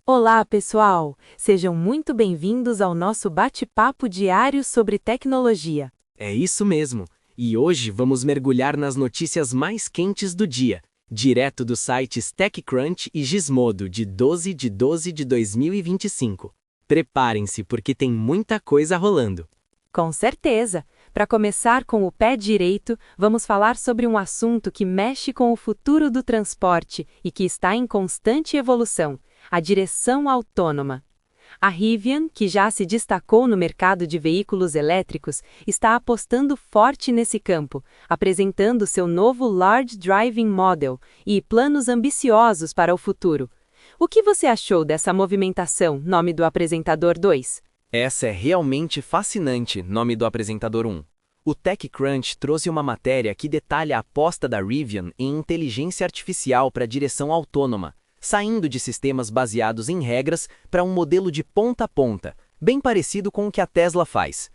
Olá, pessoal! Sejam muito bem-vindos ao nosso bate-papo diário sobre tecnologia. É isso mesmo! E hoje vamos mergulhar nas notícias mais quentes do dia, direto dos sites TechCrunch e Gizmodo, de 12 de 12 de 2025. Preparem-se, porque tem muita coisa rolando. Com certeza! Para começar com o pé direito, vamos falar sobre um assunto que mexe com o futuro do transporte e que está em constante evolução: a direção autônoma. A Rivian, que já se destacou no mercado de veículos elétricos, está apostando forte nesse campo, apresentando seu novo Large Driving Model e planos ambiciosos para o futuro. O que você achou dessa movimentação, nome do apresentador 2? Essa é realmente fascinante, nome do apresentador 1. O TechCrunch trouxe uma matéria que detalha a aposta da Rivian em inteligência artificial para direção autônoma, saindo de sistemas baseados em regras para um modelo de ponta a ponta, bem parecido com o que a Tesla faz.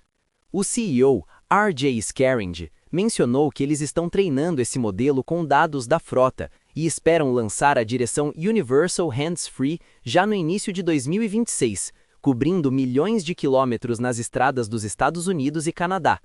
O CEO, R.J. Scaringe, mencionou que eles estão treinando esse modelo com dados da frota e esperam lançar a direção Universal Hands-Free já no início de 2026, cobrindo milhões de quilômetros nas estradas dos Estados Unidos e Canadá.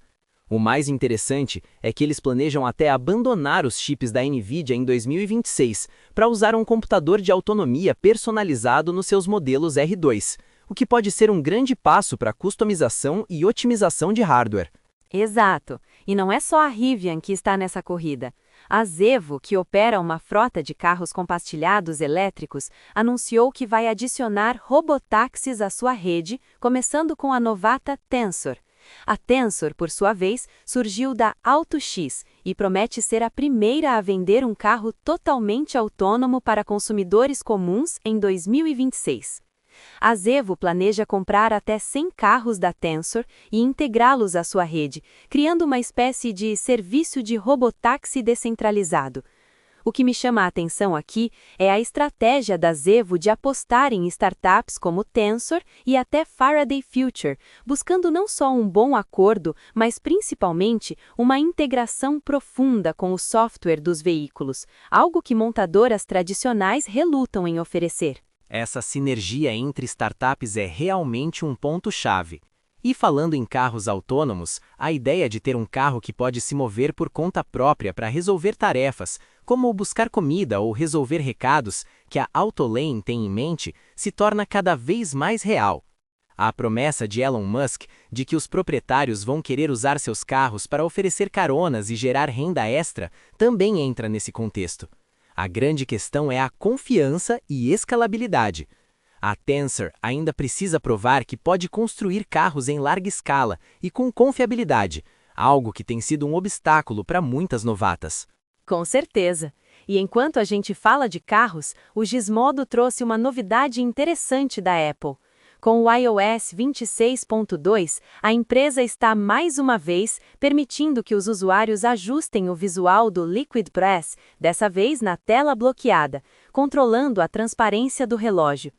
O mais interessante é que eles planejam até abandonar os chips da NVIDIA em 2026 para usar um computador de autonomia personalizado nos seus modelos R2, o que pode ser um grande passo para a customização e otimização de hardware. Exato! E não é só a Rivian que está nessa corrida. A Zevo, que opera uma frota de carros compartilhados elétricos, anunciou que vai adicionar robotáxis à sua rede, começando com a novata Tensor. A Tensor, por sua vez, surgiu da AutoX e promete ser a primeira a vender um carro totalmente autônomo para consumidores comuns em 2026. A Zevo planeja comprar até 100 carros da Tensor e integrá-los à sua rede, criando uma espécie de serviço de robotáxi descentralizado. O que me chama a atenção aqui é a estratégia da Zevo de apostar em startups como Tensor e até Faraday Future, buscando não só um bom acordo, mas principalmente uma integração profunda com o software dos veículos, algo que montadoras tradicionais relutam em oferecer. Essa sinergia entre startups é realmente um ponto-chave. E falando em carros autônomos, a ideia de ter um carro que pode se mover por conta própria para resolver tarefas, como buscar comida ou resolver recados, que a Autolane tem em mente, se torna cada vez mais real. A promessa de Elon Musk de que os proprietários vão querer usar seus carros para oferecer caronas e gerar renda extra também entra nesse contexto. A grande questão é a confiança e escalabilidade. A Tensor ainda precisa provar que pode construir carros em larga escala e com confiabilidade, algo que tem sido um obstáculo para muitas novatas. Com certeza! E enquanto a gente fala de carros, o Gizmodo trouxe uma novidade interessante da Apple. Com o iOS 26.2, a empresa está mais uma vez permitindo que os usuários ajustem o visual do Liquid Press, dessa vez na tela bloqueada, controlando a transparência do relógio.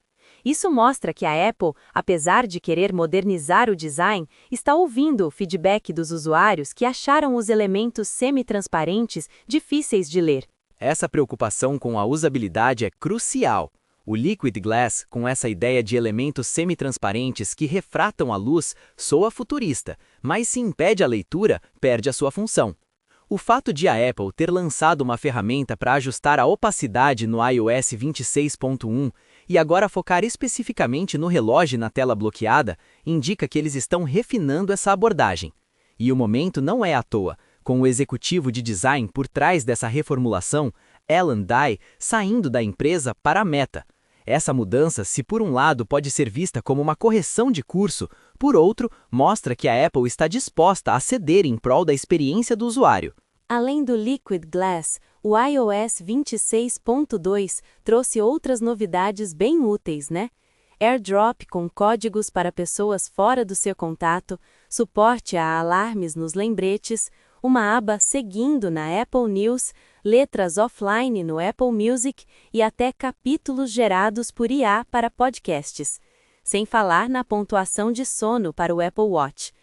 Isso mostra que a Apple, apesar de querer modernizar o design, está ouvindo o feedback dos usuários que acharam os elementos semi-transparentes difíceis de ler. Essa preocupação com a usabilidade é crucial. O Liquid Glass, com essa ideia de elementos semi-transparentes que refratam a luz, soa futurista, mas se impede a leitura, perde a sua função. O fato de a Apple ter lançado uma ferramenta para ajustar a opacidade no iOS 26.1 e agora focar especificamente no relógio na tela bloqueada, indica que eles estão refinando essa abordagem. E o momento não é à toa, com o executivo de design por trás dessa reformulação, Alan Dye, saindo da empresa para a Meta. Essa mudança, se por um lado pode ser vista como uma correção de curso, por outro, mostra que a Apple está disposta a ceder em prol da experiência do usuário. Além do Liquid Glass, o iOS 26.2 trouxe outras novidades bem úteis, né? AirDrop com códigos para pessoas fora do seu contato, suporte a alarmes nos lembretes, uma aba seguindo na Apple News, letras offline no Apple Music e até capítulos gerados por IA para podcasts. Sem falar na pontuação de sono para o Apple Watch.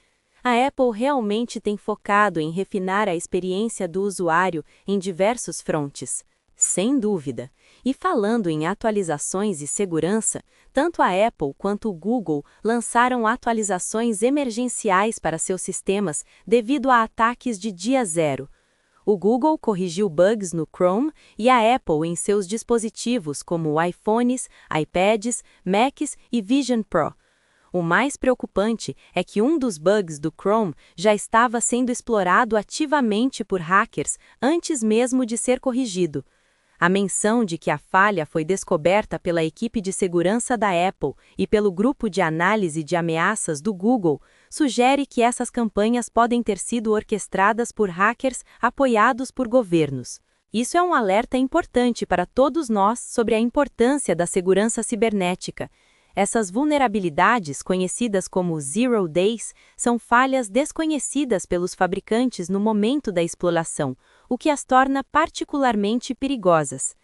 A Apple realmente tem focado em refinar a experiência do usuário em diversos frontes. Sem dúvida. E falando em atualizações e segurança, tanto a Apple quanto o Google lançaram atualizações emergenciais para seus sistemas devido a ataques de dia zero. O Google corrigiu bugs no Chrome e a Apple em seus dispositivos como iPhones, iPads, Macs e Vision Pro. O mais preocupante é que um dos bugs do Chrome já estava sendo explorado ativamente por hackers antes mesmo de ser corrigido. A menção de que a falha foi descoberta pela equipe de segurança da Apple e pelo grupo de análise de ameaças do Google sugere que essas campanhas podem ter sido orquestradas por hackers apoiados por governos. Isso é um alerta importante para todos nós sobre a importância da segurança cibernética. Essas vulnerabilidades, conhecidas como Zero Days, são falhas desconhecidas pelos fabricantes no momento da exploração, o que as torna particularmente perigosas.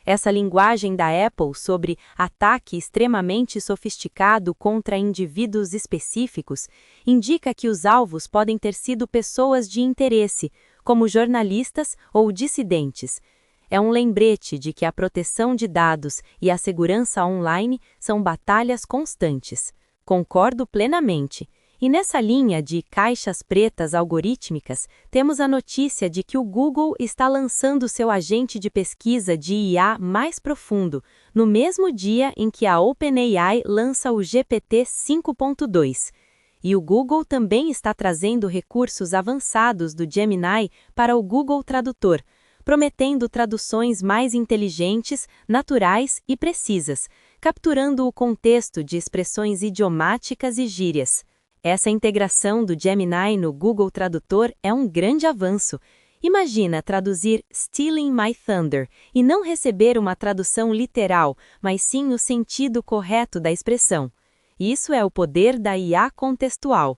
Essa linguagem da Apple sobre ataque extremamente sofisticado contra indivíduos específicos indica que os alvos podem ter sido pessoas de interesse, como jornalistas ou dissidentes. É um lembrete de que a proteção de dados e a segurança online são batalhas constantes. Concordo plenamente. E nessa linha de caixas pretas algorítmicas, temos a notícia de que o Google está lançando seu agente de pesquisa de IA mais profundo, no mesmo dia em que a OpenAI lança o GPT 5.2. E o Google também está trazendo recursos avançados do Gemini para o Google Tradutor, prometendo traduções mais inteligentes, naturais e precisas, capturando o contexto de expressões idiomáticas e gírias. Essa integração do Gemini no Google Tradutor é um grande avanço. Imagina traduzir "Stealing My Thunder" e não receber uma tradução literal, mas sim o sentido correto da expressão. Isso é o poder da IA contextual.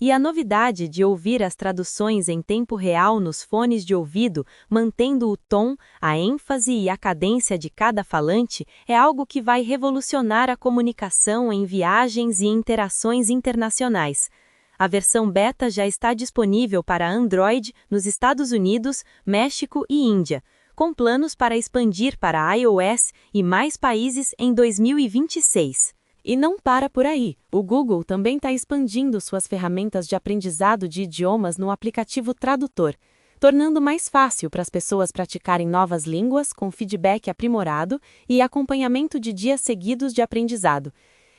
E a novidade de ouvir as traduções em tempo real nos fones de ouvido, mantendo o tom, a ênfase e a cadência de cada falante, é algo que vai revolucionar a comunicação em viagens e interações internacionais. A versão beta já está disponível para Android nos Estados Unidos, México e Índia, com planos para expandir para iOS e mais países em 2026. E não para por aí. O Google também está expandindo suas ferramentas de aprendizado de idiomas no aplicativo Tradutor, tornando mais fácil para as pessoas praticarem novas línguas com feedback aprimorado e acompanhamento de dias seguidos de aprendizado.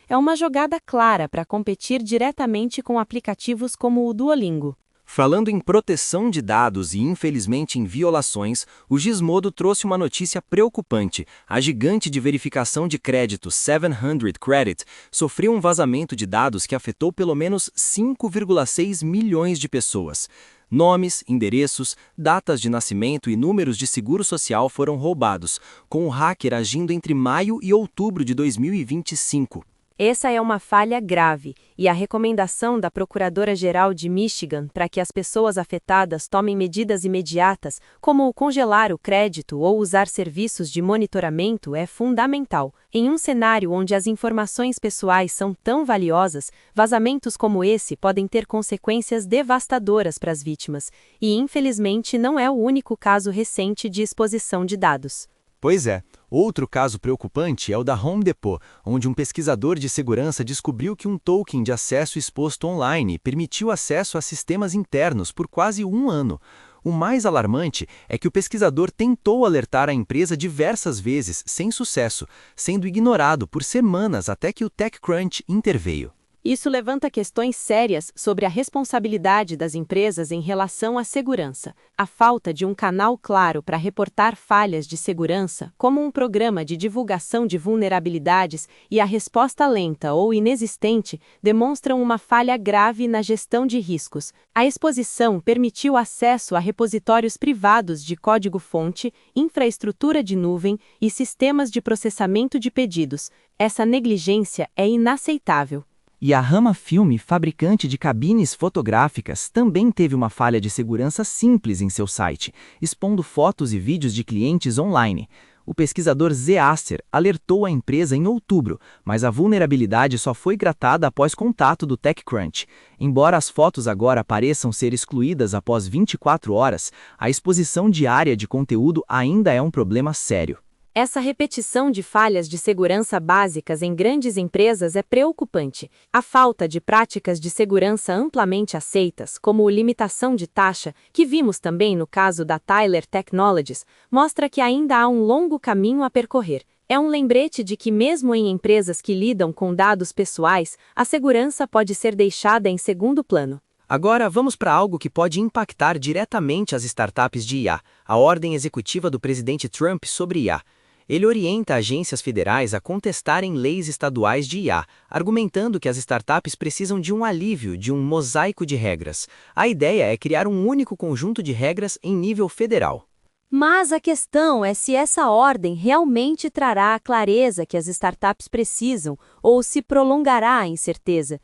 É uma jogada clara para competir diretamente com aplicativos como o Duolingo. Falando em proteção de dados e, infelizmente, em violações, o Gizmodo trouxe uma notícia preocupante. A gigante de verificação de crédito 700 Credit sofreu um vazamento de dados que afetou pelo menos 5,6 milhões de pessoas. Nomes, endereços, datas de nascimento e números de seguro social foram roubados, com o hacker agindo entre maio e outubro de 2025. Essa é uma falha grave, e a recomendação da Procuradora-Geral de Michigan para que as pessoas afetadas tomem medidas imediatas, como congelar o crédito ou usar serviços de monitoramento, é fundamental. Em um cenário onde as informações pessoais são tão valiosas, vazamentos como esse podem ter consequências devastadoras para as vítimas, e infelizmente não é o único caso recente de exposição de dados. Pois é. Outro caso preocupante é o da Home Depot, onde um pesquisador de segurança descobriu que um token de acesso exposto online permitiu acesso a sistemas internos por quase um ano. O mais alarmante é que o pesquisador tentou alertar a empresa diversas vezes, sem sucesso, sendo ignorado por semanas até que o TechCrunch interveio. Isso levanta questões sérias sobre a responsabilidade das empresas em relação à segurança. A falta de um canal claro para reportar falhas de segurança, como um programa de divulgação de vulnerabilidades, e a resposta lenta ou inexistente demonstram uma falha grave na gestão de riscos. A exposição permitiu acesso a repositórios privados de código-fonte, infraestrutura de nuvem e sistemas de processamento de pedidos. Essa negligência é inaceitável. E a Rama Film, fabricante de cabines fotográficas, também teve uma falha de segurança simples em seu site, expondo fotos e vídeos de clientes online. O pesquisador Zeaster alertou a empresa em outubro, mas a vulnerabilidade só foi gratada após contato do TechCrunch. Embora as fotos agora pareçam ser excluídas após 24 horas, a exposição diária de conteúdo ainda é um problema sério. Essa repetição de falhas de segurança básicas em grandes empresas é preocupante. A falta de práticas de segurança amplamente aceitas, como a limitação de taxa, que vimos também no caso da Tyler Technologies, mostra que ainda há um longo caminho a percorrer. É um lembrete de que mesmo em empresas que lidam com dados pessoais, a segurança pode ser deixada em segundo plano. Agora, vamos para algo que pode impactar diretamente as startups de IA, a ordem executiva do presidente Trump sobre IA. Ele orienta agências federais a contestarem leis estaduais de IA, argumentando que as startups precisam de um alívio, de um mosaico de regras. A ideia é criar um único conjunto de regras em nível federal. Mas a questão é se essa ordem realmente trará a clareza que as startups precisam ou se prolongará a incerteza.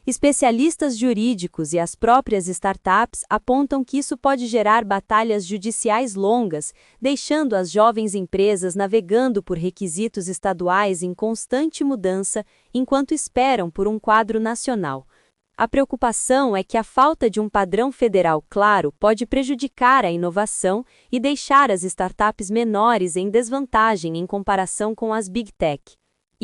Especialistas jurídicos e as próprias startups apontam que isso pode gerar batalhas judiciais longas, deixando as jovens empresas navegando por requisitos estaduais em constante mudança enquanto esperam por um quadro nacional. A preocupação é que a falta de um padrão federal claro pode prejudicar a inovação e deixar as startups menores em desvantagem em comparação com as Big Tech.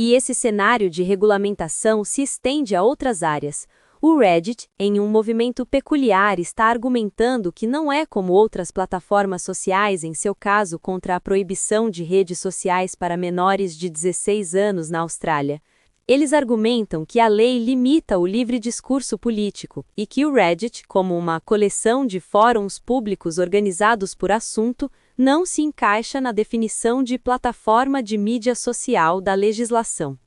E esse cenário de regulamentação se estende a outras áreas. O Reddit, em um movimento peculiar, está argumentando que não é como outras plataformas sociais em seu caso contra a proibição de redes sociais para menores de 16 anos na Austrália. Eles argumentam que a lei limita o livre discurso político e que o Reddit, como uma coleção de fóruns públicos organizados por assunto, não se encaixa na definição de plataforma de mídia social da legislação.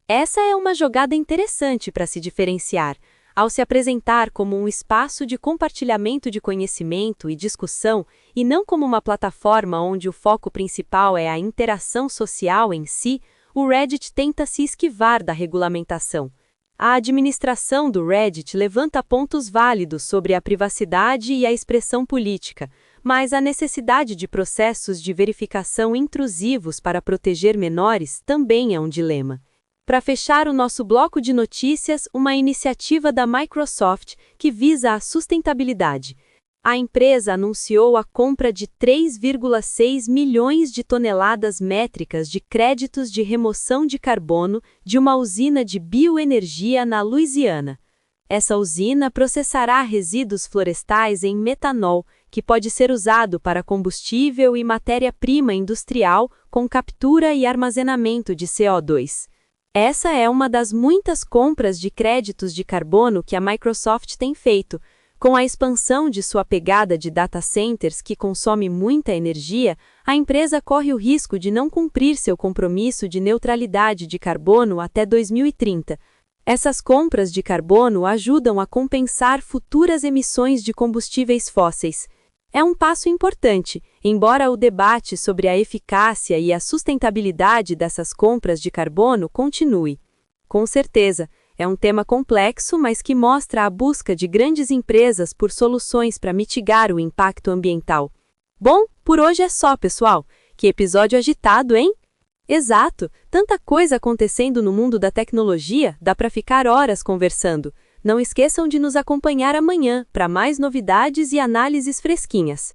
Essa é uma jogada interessante para se diferenciar. Ao se apresentar como um espaço de compartilhamento de conhecimento e discussão, e não como uma plataforma onde o foco principal é a interação social em si, o Reddit tenta se esquivar da regulamentação. A administração do Reddit levanta pontos válidos sobre a privacidade e a expressão política, mas a necessidade de processos de verificação intrusivos para proteger menores também é um dilema. Para fechar o nosso bloco de notícias, uma iniciativa da Microsoft que visa a sustentabilidade. A empresa anunciou a compra de 3,6 milhões de toneladas métricas de créditos de remoção de carbono de uma usina de bioenergia na Louisiana. Essa usina processará resíduos florestais em metanol, que pode ser usado para combustível e matéria-prima industrial com captura e armazenamento de CO2. Essa é uma das muitas compras de créditos de carbono que a Microsoft tem feito. Com a expansão de sua pegada de data centers que consome muita energia, a empresa corre o risco de não cumprir seu compromisso de neutralidade de carbono até 2030. Essas compras de carbono ajudam a compensar futuras emissões de combustíveis fósseis. É um passo importante, embora o debate sobre a eficácia e a sustentabilidade dessas compras de carbono continue. Com certeza, é um tema complexo, mas que mostra a busca de grandes empresas por soluções para mitigar o impacto ambiental. Bom, por hoje é só, pessoal. Que episódio agitado, hein? Exato! Tanta coisa acontecendo no mundo da tecnologia, dá para ficar horas conversando. Não esqueçam de nos acompanhar amanhã para mais novidades e análises fresquinhas.